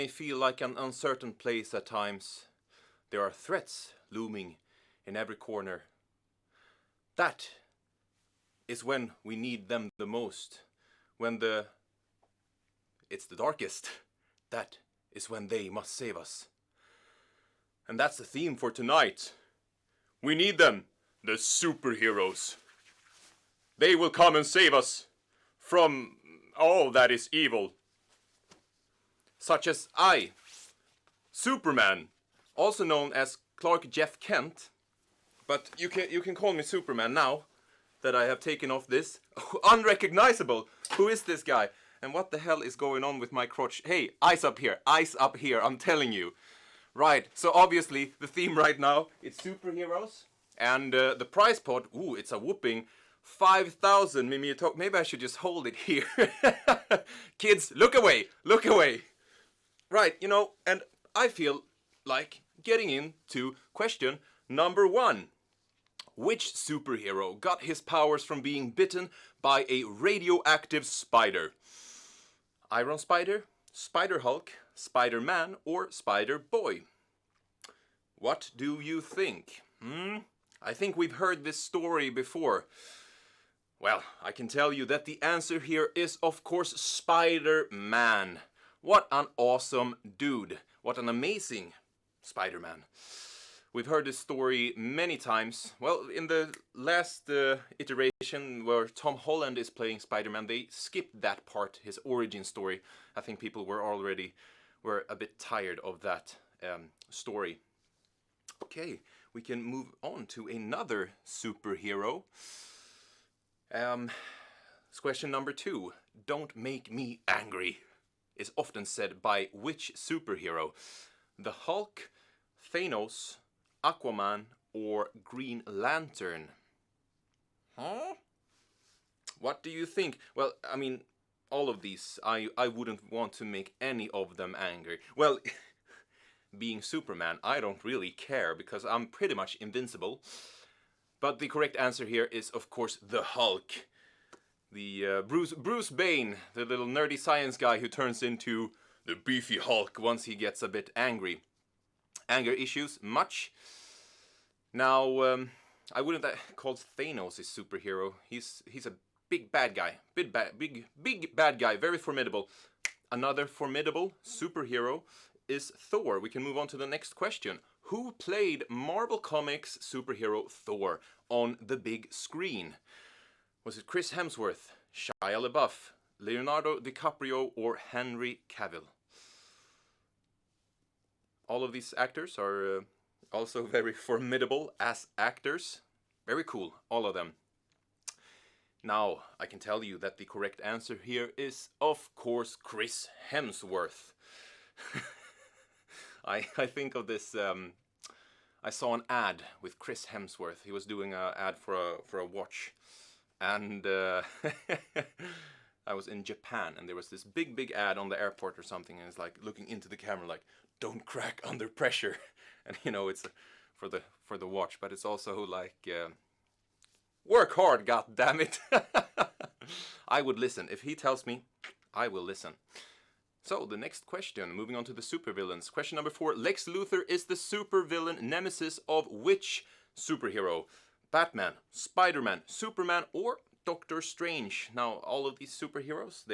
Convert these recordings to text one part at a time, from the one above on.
may feel like an uncertain place at times, there are threats looming in every corner. That is when we need them the most. When it's the darkest, that is when they must save us. And that's the theme for tonight. We need them, the superheroes. They will come and save us from all that is evil. Such as I, Superman, also known as Clark Jeff Kent, but you can call me Superman now that I have taken off this. Unrecognizable! Who is this guy? And what the hell is going on with my crotch? Hey, eyes up here, I'm telling you. Right, so obviously the theme right now is superheroes. And the prize pot, ooh, it's a whooping 5,000 Mimir. Maybe I should just hold it here. Kids, look away, look away. Right, you know, and I feel like getting into question number 1. Which superhero got his powers from being bitten by a radioactive spider? Iron Spider, Spider Hulk, Spider-Man, or Spider-Boy? What do you think? I think we've heard this story before. Well, I can tell you that the answer here is, of course, Spider-Man. What an awesome dude. What an amazing Spider-Man. We've heard this story many times. Well, in the last iteration where Tom Holland is playing Spider-Man, they skipped that part, his origin story. I think people were a bit tired of that story. Okay, we can move on to another superhero. Question number 2. Don't make me angry is often said by which superhero? The Hulk, Thanos, Aquaman, or Green Lantern? Huh? What do you think? Well, I mean, all of these, I wouldn't want to make any of them angry. Well, being Superman, I don't really care because I'm pretty much invincible. But the correct answer here is, of course, the Hulk. The Bruce Banner, the little nerdy science guy who turns into the beefy Hulk once he gets a bit angry. Anger issues, much. Now, I wouldn't call Thanos a superhero. He's a big bad guy. Big bad guy, very formidable. Another formidable superhero is Thor. We can move on to the next question. Who played Marvel Comics superhero Thor on the big screen? Was it Chris Hemsworth, Shia LaBeouf, Leonardo DiCaprio, or Henry Cavill? All of these actors are also very formidable as actors. Very cool, all of them. Now, I can tell you that the correct answer here is, of course, Chris Hemsworth. I think of this, I saw an ad with Chris Hemsworth. He was doing an ad for a watch. And I was in Japan, and there was this big ad on the airport or something, and it's like looking into the camera like, don't crack under pressure. And you know, it's for the watch, but it's also like, work hard, goddammit. I would listen. If he tells me, I will listen. So, the next question, moving on to the supervillains. Question number 4. Lex Luthor is the supervillain nemesis of which superhero? Batman, Spider-Man, Superman, or Doctor Strange? Now, all of these superheroes,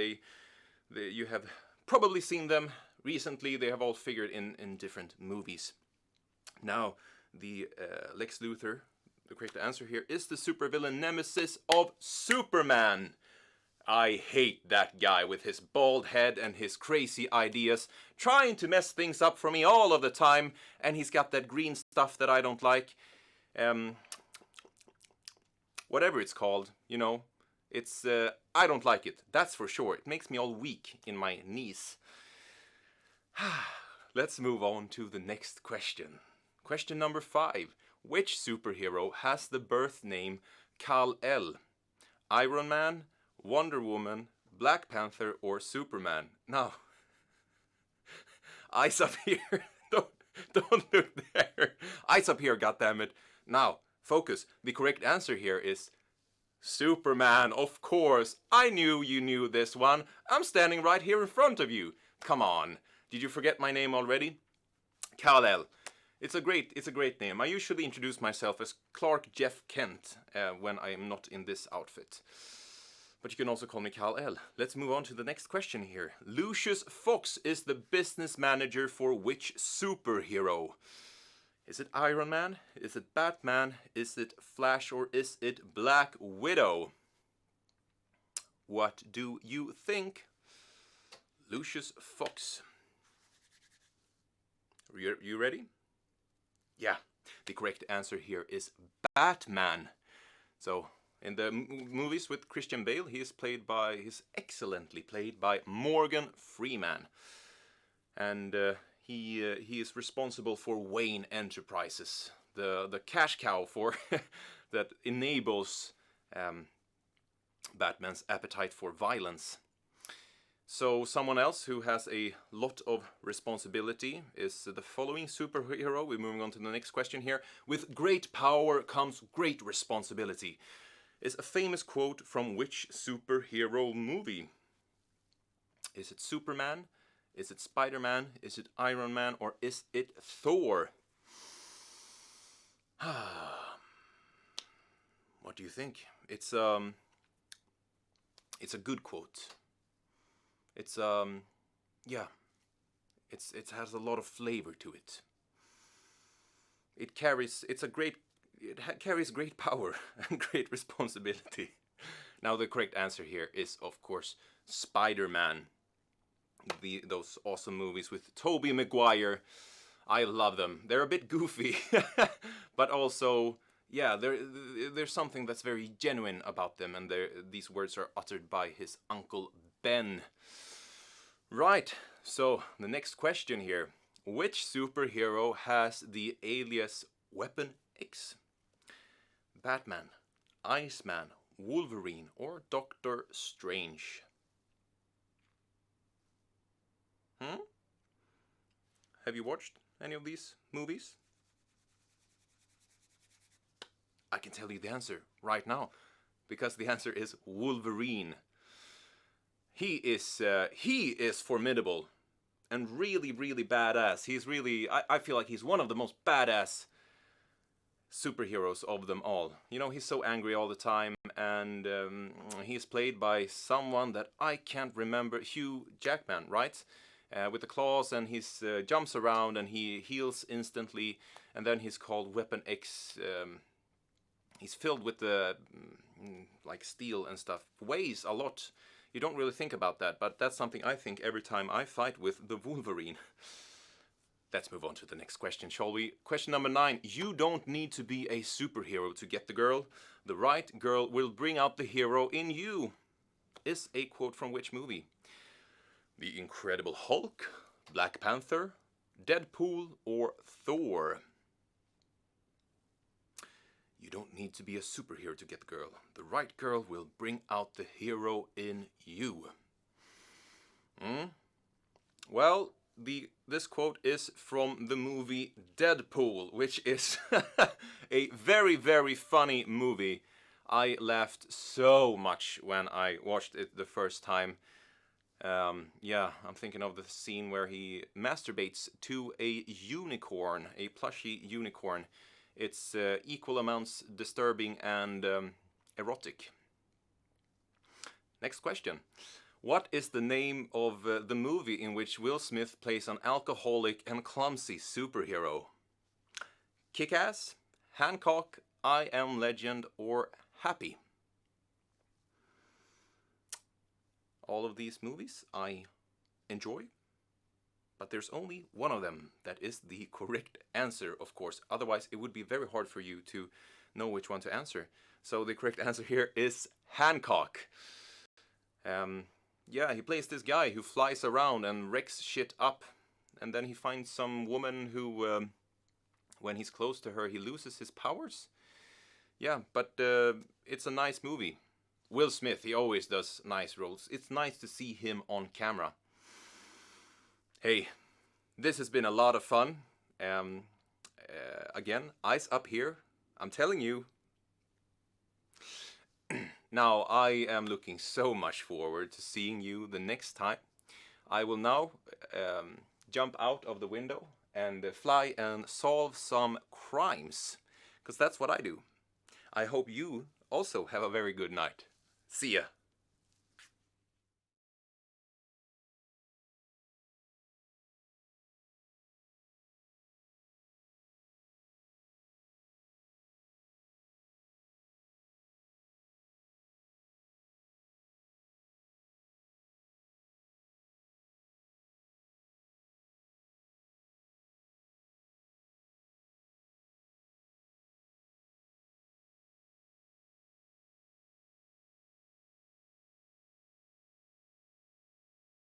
you have probably seen them recently. They have all figured in different movies. Now, the Lex Luthor, the correct answer here, is the supervillain nemesis of Superman. I hate that guy with his bald head and his crazy ideas, trying to mess things up for me all of the time, and he's got that green stuff that I don't like. Whatever it's called, you know, it's, I don't like it, that's for sure. It makes me all weak in my knees. Let's move on to the next question. Question number 5. Which superhero has the birth name Kal-El? Iron Man, Wonder Woman, Black Panther, or Superman? Now, eyes up here. Don't look there. Eyes up here, goddammit. Now, focus. The correct answer here is Superman, of course. I knew you knew this one. I'm standing right here in front of you. Come on. Did you forget my name already? Kal-El. It's a great name. I usually introduce myself as Clark Jeff Kent when I am not in this outfit. But you can also call me Kal-El. Let's move on to the next question here. Lucius Fox is the business manager for which superhero? Is it Iron Man? Is it Batman? Is it Flash? Or is it Black Widow? What do you think? Lucius Fox. You ready? Yeah, the correct answer here is Batman. So, in the movies with Christian Bale, he is excellently played by Morgan Freeman. And he is responsible for Wayne Enterprises, the cash cow for that enables Batman's appetite for violence. So someone else who has a lot of responsibility is the following superhero. We're moving on to the next question here. With great power comes great responsibility. Is a famous quote from which superhero movie? Is it Superman? Is it Spider-Man? Is it Iron Man? Or is it Thor? What do you think? It's a good quote. It's yeah. It has a lot of flavor to it. It carries great power and great responsibility. Now the correct answer here is of course Spider-Man. Those awesome movies with Tobey Maguire. I love them. They're a bit goofy, but also, yeah, there's something that's very genuine about them, and these words are uttered by his Uncle Ben. Right, so the next question here. Which superhero has the alias Weapon X? Batman, Iceman, Wolverine, or Doctor Strange? Have you watched any of these movies? I can tell you the answer right now, because the answer is Wolverine. He is formidable and really, really badass. He's really, I feel like he's one of the most badass superheroes of them all. You know, he's so angry all the time, and he's played by someone that I can't remember, Hugh Jackman, right? With the claws, and he jumps around and he heals instantly, and then he's called Weapon X. He's filled with like steel and stuff. Weighs a lot. You don't really think about that, but that's something I think every time I fight with the Wolverine. Let's move on to the next question, shall we? Question number 9. You don't need to be a superhero to get the girl. The right girl will bring out the hero in you. Is a quote from which movie? The Incredible Hulk, Black Panther, Deadpool, or Thor? You don't need to be a superhero to get the girl. The right girl will bring out the hero in you. Well, this quote is from the movie Deadpool, which is a very, very funny movie. I laughed so much when I watched it the first time. Yeah, I'm thinking of the scene where he masturbates to a unicorn, a plushy unicorn. It's equal amounts disturbing and erotic. Next question. What is the name of the movie in which Will Smith plays an alcoholic and clumsy superhero? Kick-Ass, Hancock, I Am Legend, or Happy? All of these movies I enjoy, but there's only one of them that is the correct answer, of course. Otherwise, it would be very hard for you to know which one to answer. So the correct answer here is Hancock. Yeah, he plays this guy who flies around and wrecks shit up. And then he finds some woman who, when he's close to her, he loses his powers. Yeah, but it's a nice movie. Will Smith, he always does nice roles. It's nice to see him on camera. Hey, this has been a lot of fun. Again, eyes up here. I'm telling you. Now, I am looking so much forward to seeing you the next time. I will now jump out of the window and fly and solve some crimes. Because that's what I do. I hope you also have a very good night. See ya.